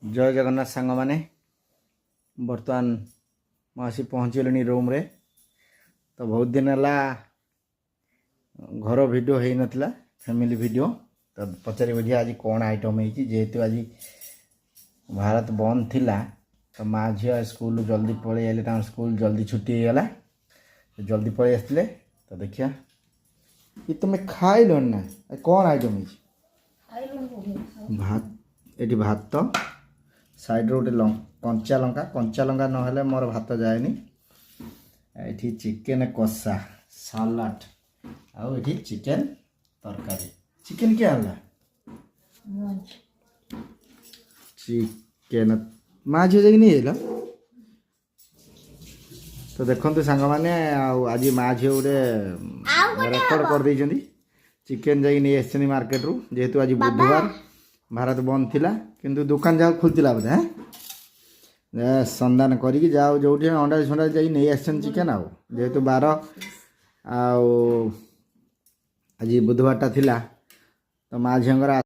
जय जगन्नाथ सांग मैंने बर्तमान मुझे पहुँचल रूम रे। तो बहुत दिन है घर वीडियो हो नाला फैमिली वीडियो। तो पचारि बुझे आज कौन आइटम है जेहेतु आज भारत बंद थिला तो माँ झील स्कूल जल्दी पलि आए स्कूल जल्दी छुट्टी होगला जल्दी पलि आसते। तो देखिया कि तुम्हें खाइल ना कौन आइटम है भात ये भात साइड गोटे कंचा लंका ना मोर भात जाएनी। ये चिकेन कषा सालाड आउ चिकेन तरकारी चिकेन क्या है चिकेन माँ झील जाकि नहीं जाइल। तो देखते सांग मैंने आज माँ झील गोटे रेकर्ड कर देइछन्ती चिकेन जाकि नहीं आसछन्ती मार्केट रु जेहेतु आज बुधवार भारत बंद थिला किंतु दुकान जाओ खुलतिला बोधे संधान करिक जाओ जो अंडा छंडा जाकि नहीं आसछन चिकेन आउ जेहेतु 12 आज बुधवार टा थिला तो माँ झील